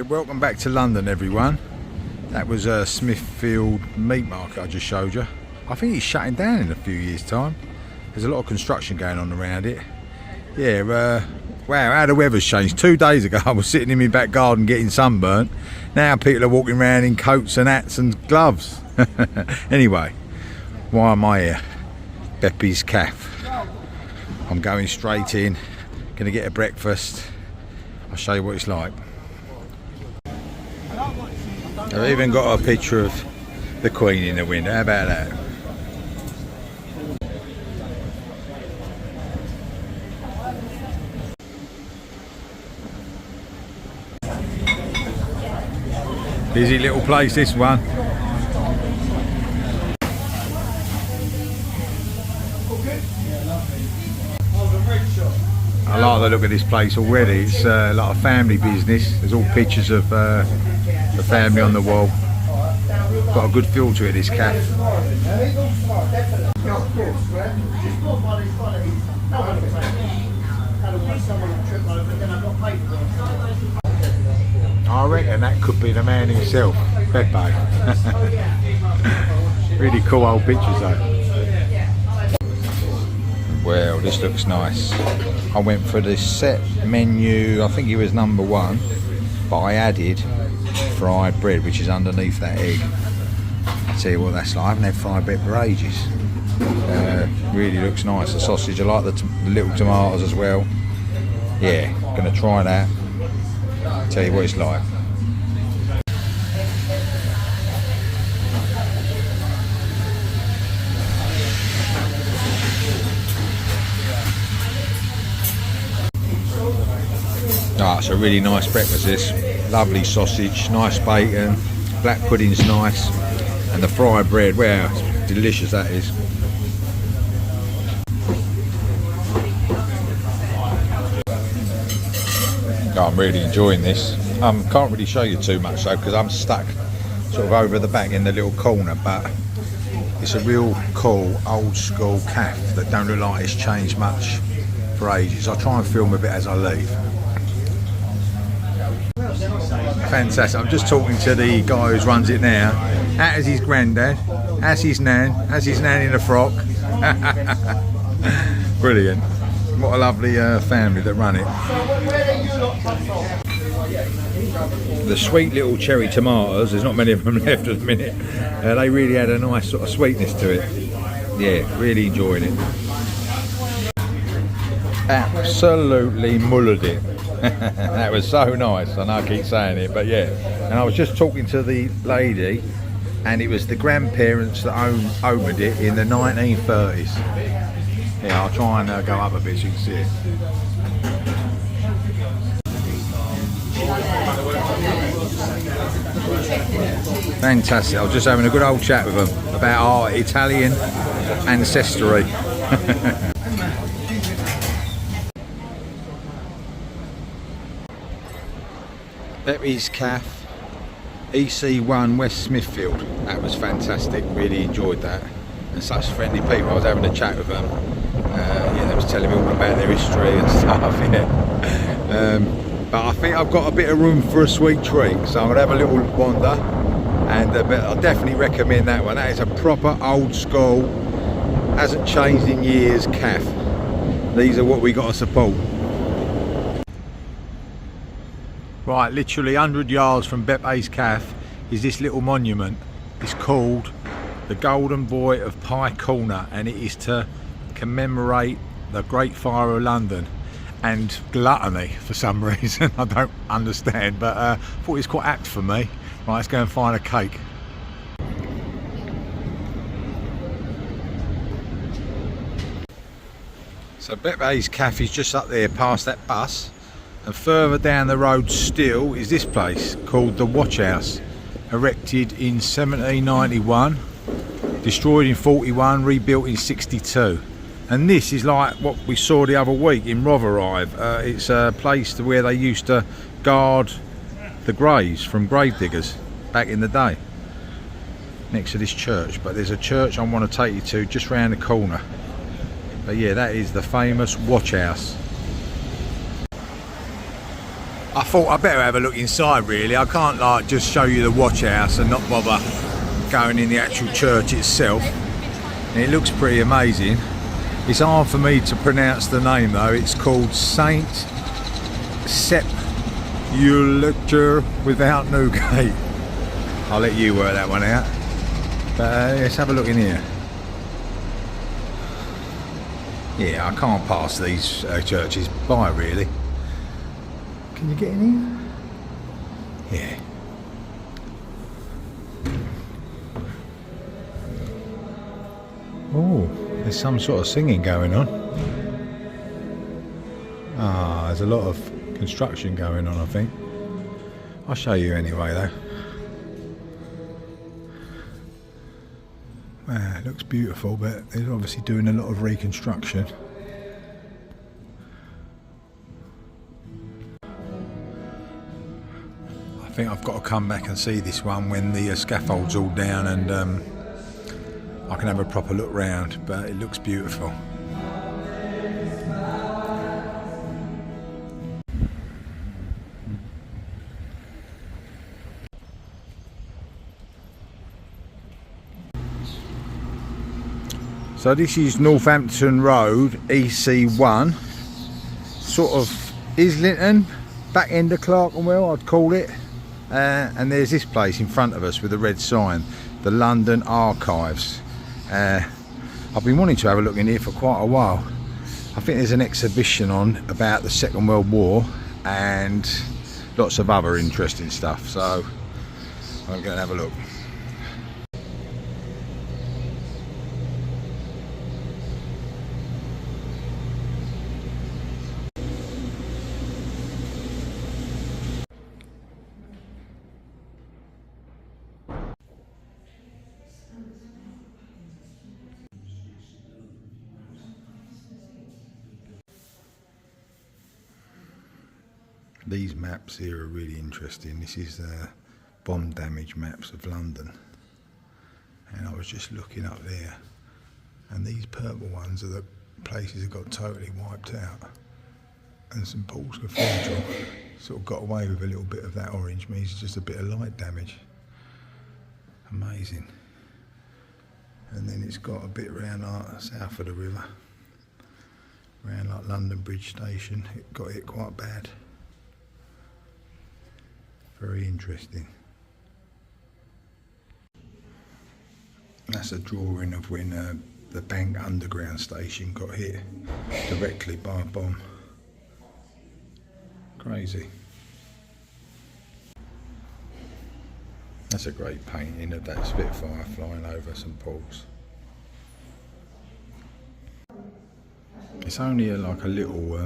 welcome back to London, everyone. That was Smithfield Meat Market I just showed you. I think he's shutting down in a few years' time. There's a lot of construction going on around it. Yeah, wow, how the weather's changed. 2 days ago I was sitting in my back garden getting sunburnt. Now people are walking around in coats and hats and gloves. Anyway, why am I here? BEPPES CAFF'S. I'm going straight in, gonna get a breakfast. I'll show you what it's like. I've even got a picture of the Queen in the window. How about that? Busy little place, this one. I like the look of this place already. It's like a family business. There's all pictures of the family on the wall. Got a good feel to it, this cafe. I reckon that could be the man himself, Beppe. Really cool old pictures though. Well, this looks nice. I went for this set menu, I think it was #1, but I added fried bread, which is underneath that egg. I'll tell you what that's like. I haven't had fried bread for ages. Really looks nice. The sausage, I like the little tomatoes as well. Yeah, gonna try that. Tell you what it's like. Ah, it's a really nice breakfast this. Lovely sausage, nice bacon, black pudding's nice, and the fried bread, wow, it's delicious that is. Oh, I'm really enjoying this. Can't really show you too much though because I'm stuck sort of over the back in the little corner, but it's a real cool old school cafe that don't look like it's changed much for ages. I'll try and film a bit as I leave. Fantastic. I'm just talking to the guy who runs it now. That is his granddad. That's his nan. That's his nan in a frock. Brilliant. What a lovely family that run it. The sweet little cherry tomatoes, there's not many of them left at the minute. They really had a nice sort of sweetness to it. Yeah, really enjoying it. Absolutely mullered it. That was so nice. I know I keep saying it, but yeah. And I was just talking to the lady, and it was the grandparents that owned it in the 1930s. Yeah, I'll try and go up a bit so you can see it. Fantastic. I was just having a good old chat with them about our Italian ancestry. BEPPES CAFF'S, EC1 West Smithfield. That was fantastic, really enjoyed that. And such friendly people. I was having a chat with them. Yeah, they was telling me all about their history and stuff, yeah. But I think I've got a bit of room for a sweet treat, so I'm going to have a little wander. And but I'll definitely recommend that one. That is a proper old school, hasn't changed in years cafe. These are what we got to support. Right, literally 100 yards from BEPPES CAFF'S is this little monument. It's called the Golden Boy of Pye Corner, and it is to commemorate the Great Fire of London and gluttony for some reason. I don't understand, but I thought it was quite apt for me. Right, let's go and find a cake. So BEPPES CAFF'S is just up there past that bus. And further down the road still is this place called the Watch House, erected in 1791, destroyed in 41, rebuilt in 62. And this is like what we saw the other week in Rotherhithe. It's a place where they used to guard the graves from grave diggers back in the day, next to this church. But there's a church I want to take you to just round the corner. But yeah, that is the famous Watch House. I thought I better have a look inside really. I can't like just show you the watch house and not bother going in the actual church itself. And it looks pretty amazing. It's hard for me to pronounce the name though. It's called Saint Sepulchre without Newgate. I'll let you work that one out. But let's have a look in here. Yeah, I can't pass these churches by really. Can you get in here? Yeah. Oh, there's some sort of singing going on. Ah, there's a lot of construction going on, I think. I'll show you anyway though. Wow, it looks beautiful, but they're obviously doing a lot of reconstruction. I think I've got to come back and see this one when the scaffold's all down and I can have a proper look round, but it looks beautiful. So this is Northampton Road, EC1, sort of Islington, back end of Clerkenwell I'd call it. And there's this place in front of us with a red sign, the London Archives. I've been wanting to have a look in here for quite a while. I think there's an exhibition on about the Second World War and lots of other interesting stuff, so I'm going to have a look. These maps here are really interesting. This is bomb damage maps of London, and I was just looking up there, and these purple ones are the places that got totally wiped out, and St Paul's Cathedral sort of got away with a little bit of that orange, means just a bit of light damage. Amazing. And then it's got a bit around like south of the river, around like London Bridge Station. It got hit quite bad. Very interesting. That's a drawing of when the Bank Underground station got hit directly by a bomb. Crazy. That's a great painting of that Spitfire flying over St Paul's. It's only like a little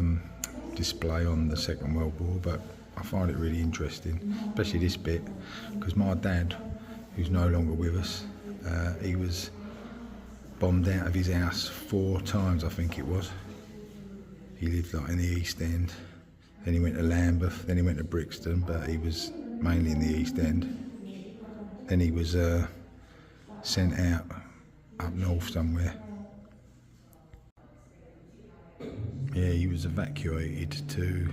display on the Second World War, but I find it really interesting, especially this bit, because my dad, who's no longer with us, he was bombed out of his house 4 times, I think it was. He lived like in the East End, then he went to Lambeth, then he went to Brixton, but he was mainly in the East End. Then he was sent out up north somewhere. Yeah, he was evacuated to,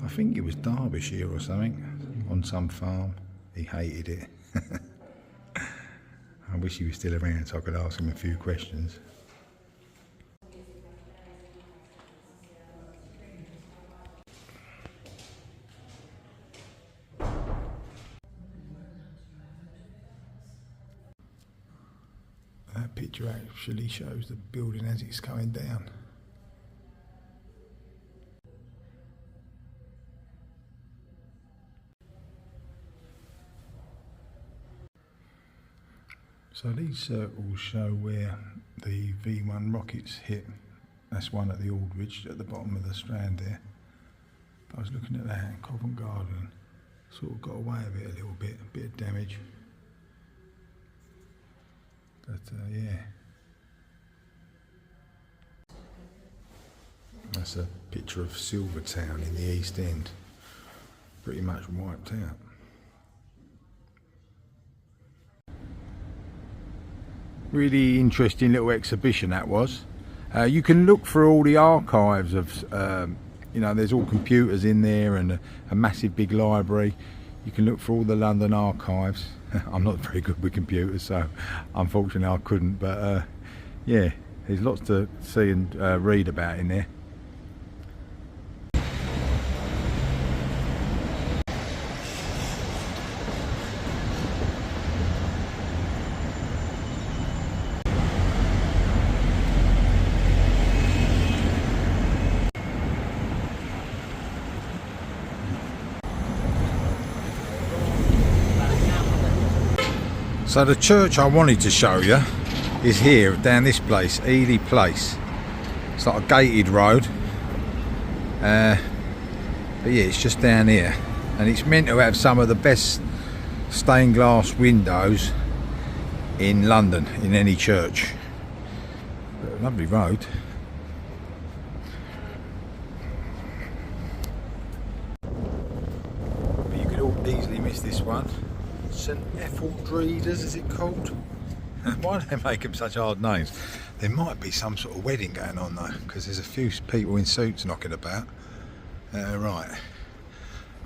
I think it was Derbyshire or something, on some farm. He hated it. I wish he was still around so I could ask him a few questions. That picture actually shows the building as it's going down. So these circles show where the V1 rockets hit. That's one at the Aldridge at the bottom of the strand there. But I was looking at that in Covent Garden, sort of got away with it a little bit, a bit of damage. But yeah. That's a picture of Silvertown in the East End. Pretty much wiped out. Really interesting little exhibition that was. You can look through all the archives of You know, there's all computers in there and a massive big library. You can look for all the London archives. I'm not very good with computers, so unfortunately I couldn't, but yeah, there's lots to see and read about in there. So the church I wanted to show you is here, down this place, Ely Place. It's like a gated road, but yeah, it's just down here, and it's meant to have some of the best stained glass windows in London, in any church. But a lovely road. But you could all easily miss this one. St Etheldreda's, is it called? Why do they make them such hard names? There might be some sort of wedding going on though, because there's a few people in suits knocking about. Right,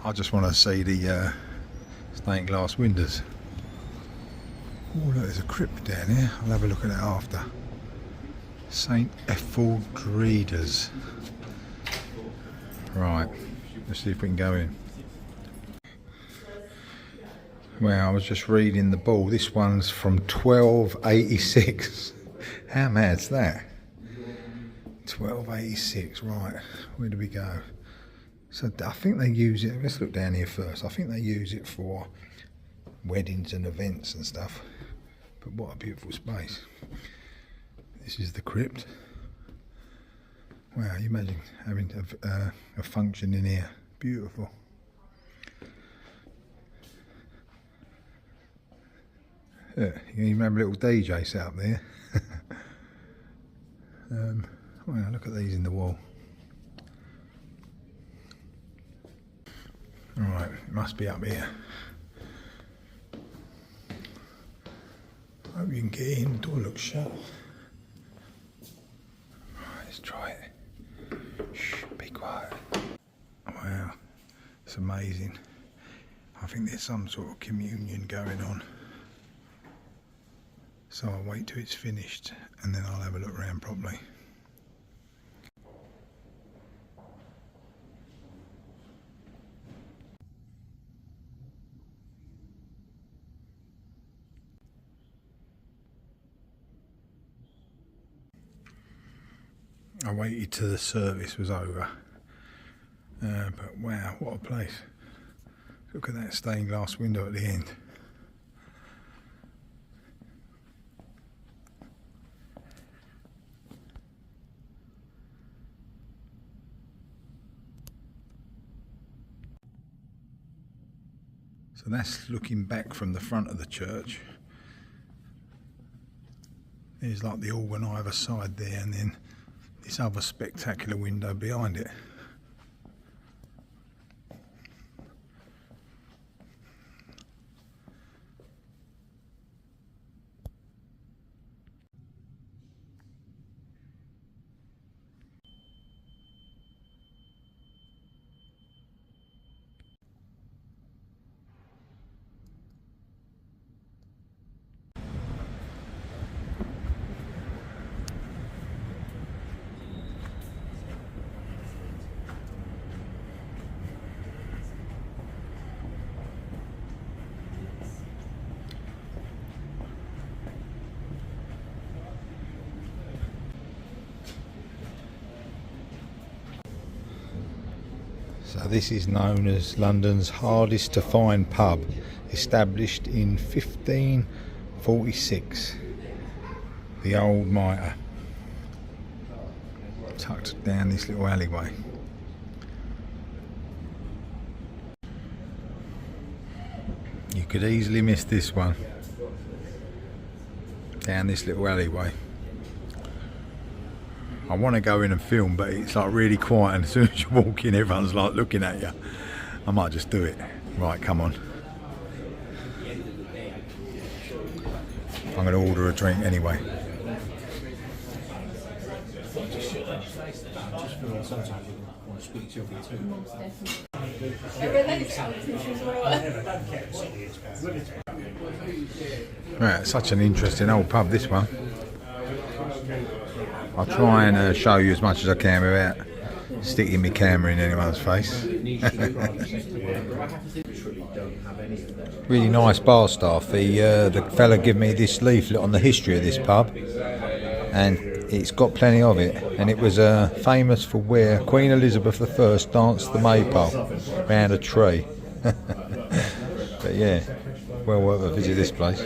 I just want to see the stained glass windows. Oh look, there's a crypt down here. I'll have a look at it after. St Etheldreda's. Right, let's see if we can go in. Well, I was just reading the ball. This one's from 1286. How mad's that? 1286, right. Where do we go? So I think they use it, let's look down here first. I think they use it for weddings and events and stuff. But what a beautiful space. This is the crypt. Wow, you imagine having a function in here. Beautiful. Yeah, you can even have a little DJ set up there. Well, look at these in the wall. Alright, it must be up here. Hope you can get in, the door looks shut. Right, let's try it. Shh, be quiet. Wow, it's amazing. I think there's some sort of communion going on. So I'll wait till it's finished and then I'll have a look around properly. I waited till the service was over, but wow, what a place. Look at that stained glass window at the end. So that's looking back from the front of the church. There's like the organ either side there, and then this other spectacular window behind it. So this is known as London's hardest to find pub, established in 1546. The old Mitre, tucked down this little alleyway. You could easily miss this one, down this little alleyway. I want to go in and film, but it's like really quiet, and as soon as you walk in everyone's like looking at you. I might just do it. Right, come on. I'm going to order a drink anyway. Right, such an interesting old pub, this one. I'll try and show you as much as I can without sticking my camera in anyone's face. Really nice bar staff. The fella gave me this leaflet on the history of this pub, and it's got plenty of it. And it was famous for where Queen Elizabeth I danced the maypole round a tree. But yeah, well worth a visit this place.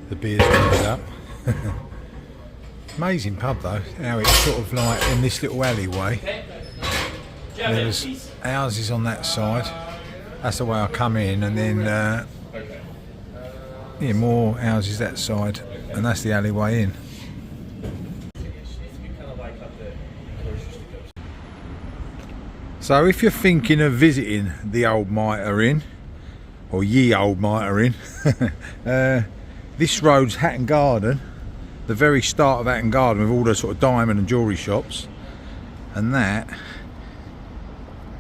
The beer's filled up. Amazing pub though, how it's sort of like in this little alleyway. There's houses on that side. That's the way I come in, and then yeah, more houses that side, and that's the alleyway in. So if you're thinking of visiting the old Mitre Inn, or ye old Mitre Inn, this road's Hatton Garden, the very start of Hatton Garden, with all the sort of diamond and jewellery shops, and that,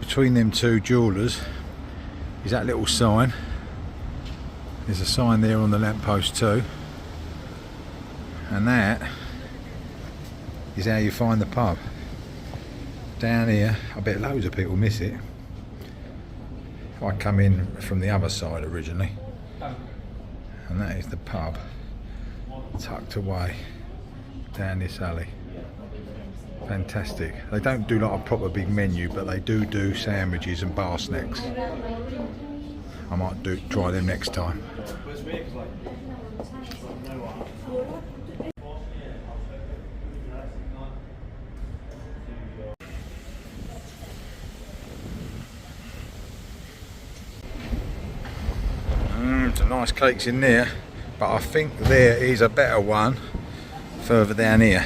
between them two jewellers, is that little sign. There's a sign there on the lamppost too, and that is how you find the pub. Down here, I bet loads of people miss it. I come in from the other side originally, and that is the pub, tucked away down this alley. Fantastic. They don't do like a proper big menu, but they do sandwiches and bar snacks. I might try them next time. Some nice cakes in there, but I think there is a better one further down here,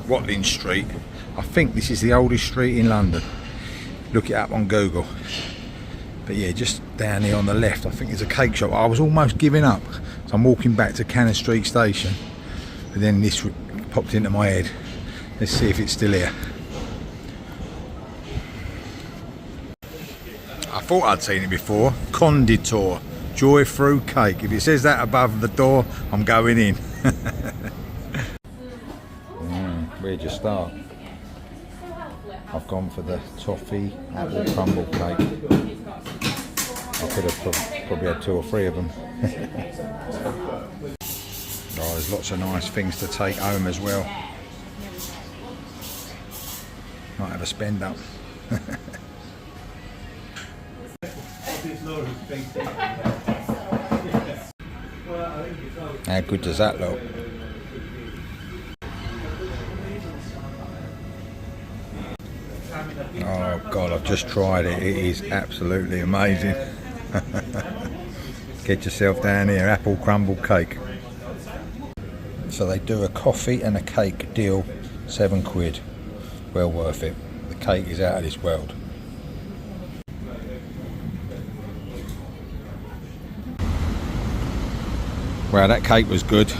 Watling Street. I think this is the oldest street in London. Look it up on Google. But yeah, just down here on the left, I think there's a cake shop. I was almost giving up, so I'm walking back to Cannon Street Station, but then this popped into my head. Let's see if it's still here. I thought I'd seen it before. Conditor Joy Fruit Cake. If it says that above the door, I'm going in. Where'd you start? I've gone for the toffee apple crumble cake. I could have probably had 2 or 3 of them. Oh, there's lots of nice things to take home as well. Might have a spend up. How good does that look? Oh God, I've just tried it. It is absolutely amazing. Get yourself down here, apple crumble cake. So they do a coffee and a cake deal, £7. Well worth it. The cake is out of this world. Well, that cake was good.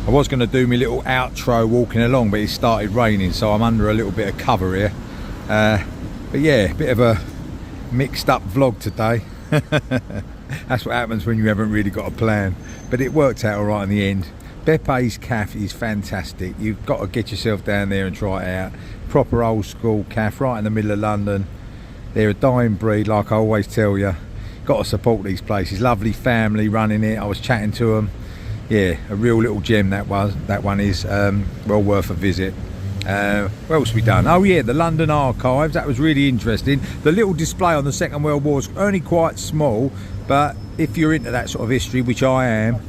I was going to do my little outro walking along, but it started raining, so I'm under a little bit of cover here. But yeah, a bit of a mixed up vlog today. That's what happens when you haven't really got a plan. But it worked out alright in the end. BEPPES Caff is fantastic. You've got to get yourself down there and try it out. Proper old school caff, right in the middle of London. They're a dying breed, like I always tell you. Got to support these places. Lovely family running it. I was chatting to them. Yeah, a real little gem that one is. Well worth a visit. What else have we done? Oh yeah, the London Archives. That was really interesting. The little display on the Second World War is only quite small, but if you're into that sort of history, which I am,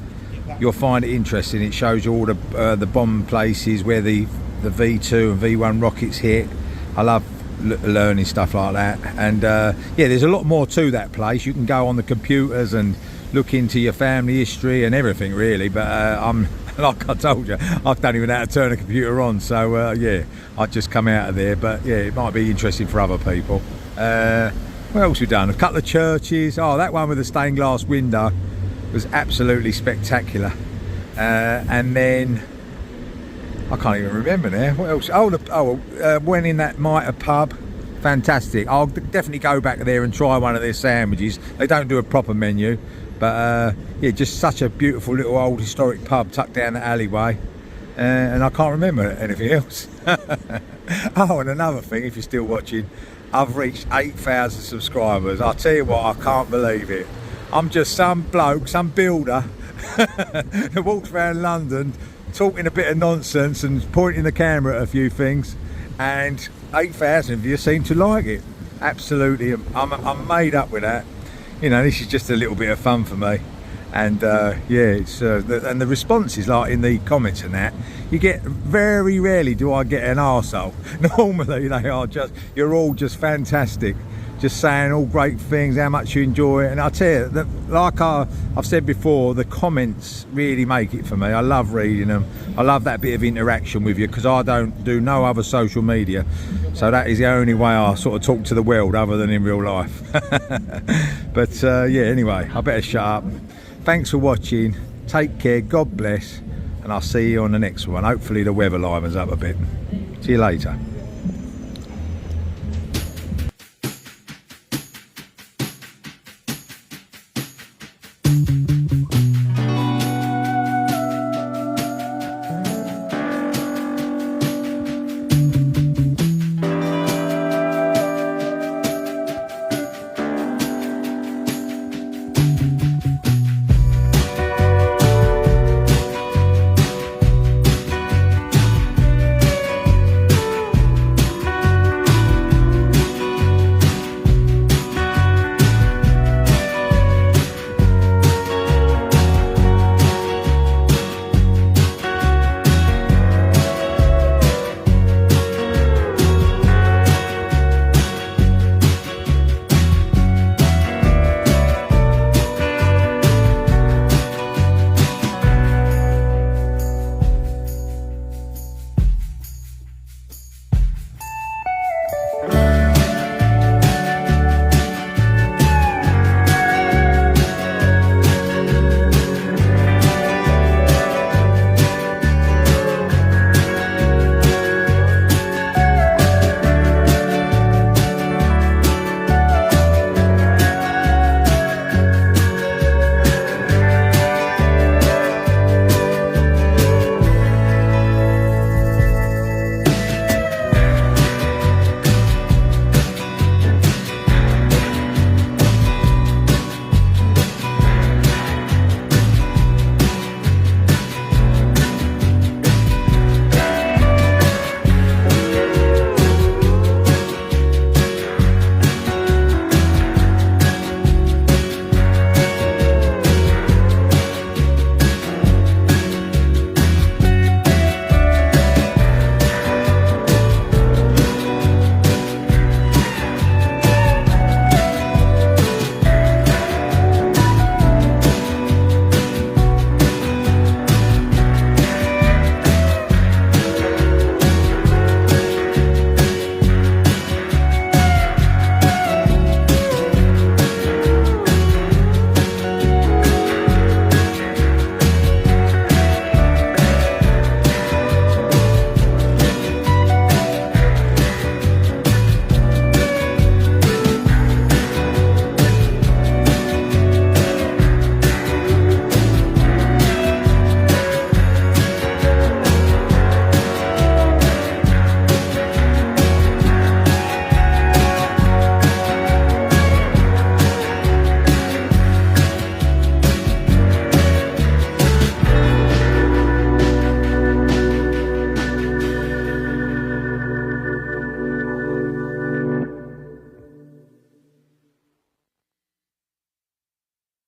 you'll find it interesting. It shows you all the bomb places where the V2 and V1 rockets hit. I love learning stuff like that, and yeah, there's a lot more to that place. You can go on the computers and look into your family history and everything really, but I'm like I told you, I don't even know how to turn a computer on, so yeah, I just come out of there. But yeah, it might be interesting for other people. What else we done? A couple of churches. Oh, that one with the stained glass window was absolutely spectacular. And then I can't even remember now. What else? Went in that Mitre pub. Fantastic. I'll definitely go back there and try one of their sandwiches. They don't do a proper menu, but yeah, just such a beautiful little old historic pub tucked down the alleyway. And I can't remember anything else. Oh, and another thing, if you're still watching, I've reached 8,000 subscribers. I'll tell you what, I can't believe it. I'm just some bloke, some builder that walks around London talking a bit of nonsense and pointing the camera at a few things, and 8,000 of you seem to like it. Absolutely, I'm made up with that. You know, this is just a little bit of fun for me. And yeah, it's and the responses, like in the comments and that, you get, very rarely do I get an arsehole. Normally they are just, you're all just fantastic, just saying all great things, how much you enjoy it. And I tell you that, like I've said before, the comments really make it for me. I love reading them. I love that bit of interaction with you, because I don't do no other social media, so that is the only way I sort of talk to the world other than in real life. But yeah, anyway, I better shut up. Thanks for watching, take care, God bless, and I'll see you on the next one. Hopefully the weather livens up a bit. See you later.